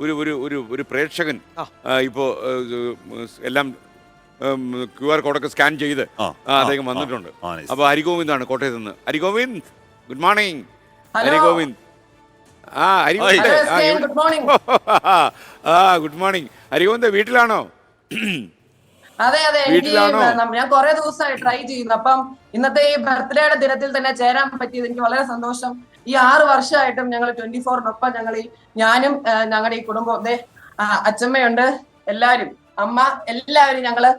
ഒരു ഒരു ഒരു ഒരു പ്രേക്ഷകൻ ഇപ്പോൾ എല്ലാം QR കോഡൊക്കെ സ്കാൻ ചെയ്ത് അദ്ദേഹം വന്നിട്ടുണ്ട്. അപ്പോൾ ഹരിഗോവിന്ദാണ് കോട്ടയത്ത് നിന്ന്. Harigovind, good morning. Harigovind, good morning. Harigovind വീട്ടിലാണോ? അതെ അതെ, ഞാൻ കുറെ ദിവസമായി ട്രൈ ചെയ്യുന്നു. അപ്പം ഇന്നത്തെ ഈ ബർത്ത്ഡേയുടെ ദിനത്തിൽ തന്നെ ചേരാൻ പറ്റിയത് എനിക്ക് വളരെ സന്തോഷം. ഈ 6 വർഷമായിട്ടും ഞങ്ങൾ 24-നൊപ്പം ഞാനും ഞങ്ങളുടെ ഈ കുടുംബം, അച്ഛമ്മയുണ്ട്, എല്ലാവരും, അമ്മ, എല്ലാവരും ഞങ്ങള്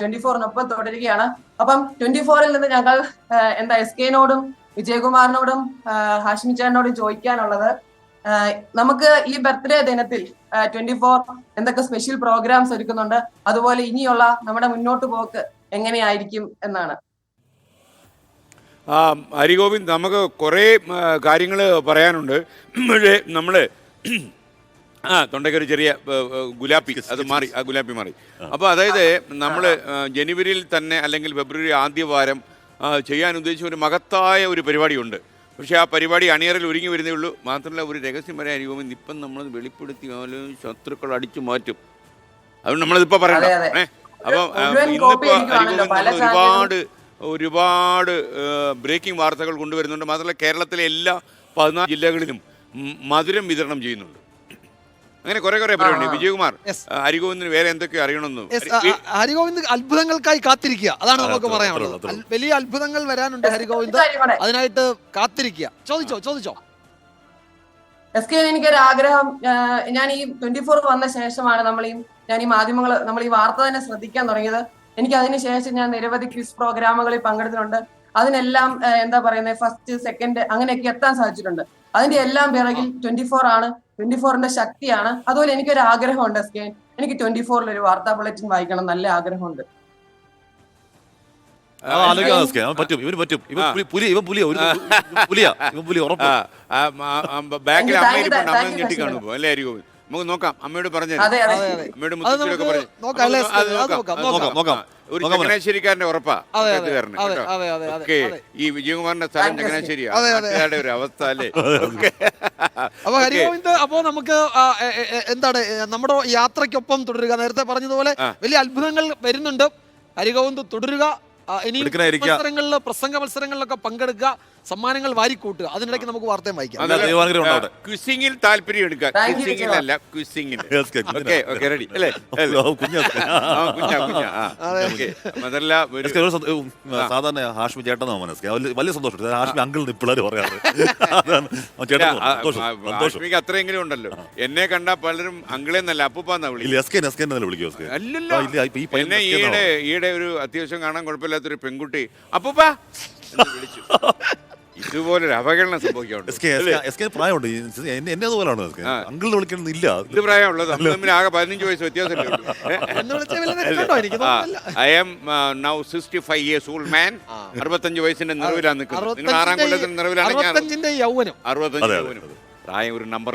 24-നൊപ്പം തുടരുകയാണ്. അപ്പം 24-ൽ നിന്ന് ഞങ്ങൾ SK-നോടും വിജയകുമാറിനോടും ഹാഷ്മി ചേട്ടനോടും ചോദിക്കാനുള്ളത്, നമുക്ക് ഈ ബർത്ത്ഡേ ദിനത്തിൽ 24 എന്തൊക്കെ സ്പെഷ്യൽ പ്രോഗ്രാംസ് ഒരുക്കുന്നുണ്ട്, അതുപോലെ ഇനിയുള്ള നമ്മുടെ മുന്നോട്ട് പോക്ക് എങ്ങനെയായിരിക്കും എന്നാണ്. ഹരിഗോവിന്ദ്, നമുക്ക് കുറേ കാര്യങ്ങൾ പറയാനുണ്ട്. പക്ഷേ നമ്മൾ തൊണ്ടയ്ക്കൊരു ചെറിയ ഗുലാപ്പി, അത് മാറി, ആ ഗുലാപ്പി മാറി. അപ്പോൾ അതായത് നമ്മൾ ജനുവരിയിൽ തന്നെ അല്ലെങ്കിൽ ഫെബ്രുവരി ആദ്യ വാരം ചെയ്യാൻ ഉദ്ദേശിച്ച ഒരു മഹത്തായ ഒരു പരിപാടിയുണ്ട്. പക്ഷേ ആ പരിപാടി അണിയറിൽ ഒരുങ്ങി വരുന്നേ ഉള്ളൂ. മാത്രമല്ല, ഒരു രഹസ്യം പറയാൻ ഹരിഗോവിന്ദ്, ഇപ്പം നമ്മൾ വെളിപ്പെടുത്തിയാലും ശത്രുക്കൾ അടിച്ചു മാറ്റും. അതുകൊണ്ട് നമ്മളിതിപ്പോൾ പറയണ്ട. അപ്പം ഇന്നിപ്പോൾ ഹരിഗോവിന്ദ് ഒരുപാട് ബ്രേക്കിംഗ് വാർത്തകൾ കൊണ്ടുവരുന്നുണ്ട്. മാത്രമല്ല, കേരളത്തിലെ എല്ലാ 14 ജില്ലകളിലും മധുരം വിതരണം ചെയ്യുന്നുണ്ട്. അങ്ങനെ കുറെ പരിപാടി. വിജയകുമാർ, ഹരിഗോവിന്ദിന് വേറെ എന്തൊക്കെയോ അറിയണമെന്ന്. ഹരിഗോവിന്ദ് അത്ഭുതങ്ങൾക്കായി കാത്തിരിക്കുക, അതാണ് നമുക്ക് പറയാനുള്ളത്. വലിയ അത്ഭുതങ്ങൾ വരാനുണ്ട് ഹരിഗോവിന്ദ്, അതിനായിട്ട് കാത്തിരിക്കുക. ചോദിച്ചോ. എനിക്കൊരു ആഗ്രഹം, ഞാൻ ഈ 24 വന്ന ശേഷമാണ് ഞാൻ ഈ മാധ്യമങ്ങൾ, നമ്മൾ ഈ വാർത്ത തന്നെ ശ്രദ്ധിക്കാൻ തുടങ്ങിയത്. എനിക്ക് അതിനുശേഷം ഞാൻ നിരവധി ക്വിസ് പ്രോഗ്രാമുകളിൽ പങ്കെടുത്തിട്ടുണ്ട്. അതിനെല്ലാം ഫസ്റ്റ്, സെക്കൻഡ് അങ്ങനെയൊക്കെ എത്താൻ സാധിച്ചിട്ടുണ്ട്. അതിന്റെ എല്ലാം പിറകിൽ 24 ആണ്. 24ന്റെ ശക്തിയാണ്. അതുപോലെ എനിക്കൊരു ആഗ്രഹമുണ്ട് എനിക്ക് 24-ൽ ഒരു വാർത്താ ബുള്ളറ്റിൻ വായിക്കണം, നല്ല ആഗ്രഹമുണ്ട്. ബാക്കിൽ അമ്മ ഞെട്ടിക്കാണു അല്ലേ ഹരിഗോവിന്ദ്? നമുക്ക് നോക്കാം, അമ്മയോട് പറഞ്ഞു, അമ്മയോട് മുത്തച്ഛനൊക്കെ പറഞ്ഞു. ഒരു ചങ്ങനാശ്ശേരിക്കാരന്റെ ഉറപ്പാ ഓക്കെ. ഈ വിജയകുമാറിന്റെ സ്ഥലം ചങ്ങനാശ്ശേരിയാണ്. ഒരു അവസ്ഥ അല്ലേ? അപ്പൊ ഹരിഗോവിന്ദ്, അപ്പോ നമുക്ക് എന്താണ് നമ്മുടെ യാത്രയ്ക്കൊപ്പം തുടരുക. നേരത്തെ പറഞ്ഞതുപോലെ വലിയ അത്ഭുതങ്ങൾ വരുന്നുണ്ട്. ഹരിഗോവിന്ദ് തുടരുക. ഇനി മത്സരങ്ങളില്, പ്രസംഗ മത്സരങ്ങളിലൊക്കെ പങ്കെടുക്കുക, സമ്മാനങ്ങൾ വാരിക്കൂട്ടുക. അതിനിടയ്ക്ക് നമുക്ക് വാർത്തയും വായിക്കാം. ക്വിസിംഗിൽ താല്പര്യം എടുക്കുക, ക്വിസിംഗിലല്ല ക്വിസിംഗിൽ. റെഡി അല്ലേ? സാധാരണ ഹാഷ്മി ചേട്ടനോ വലിയ സന്തോഷം. ഹാഷ്മി അങ്കിൾ പിള്ളേർ പറയാറ്. ഹാഷ്മിക്ക് അത്രയെങ്കിലും ഉണ്ടല്ലോ. എന്നെ കണ്ടാ പലരും അങ്കിളെന്നല്ല അപ്പൂപ്പാന്നാ വിളിക്കും. അല്ലല്ലോ, എന്നെ ഈയിടെ ഒരു അത്യാവശ്യം കാണാൻ കുഴപ്പമില്ലാത്തൊരു പെൺകുട്ടി അപ്പൂപ്പാ വിളിച്ചു. ഇതുപോലൊരു അവഹേളനം സംഭവിക്കാറുണ്ട്. പ്രായമുണ്ട്, എന്നെ അതുപോലെയാണ്. അങ്കിൾ വിളിക്കണമെന്നില്ല, ഇത് പ്രായമുള്ളത്. തമ്മിൽ ആകെ 15 വയസ്സ് വ്യത്യാസമല്ലേ? I am now 65 years old man. 65 വയസ്സിന്റെ നിറവിലാണ് നിൽക്കുന്നത്. നിങ്ങൾ 6ാം കൊല്ലത്തിന്റെ നിറവിലാണ്. 65 യൗവനം. പ്രായം ഒരു നമ്പർ.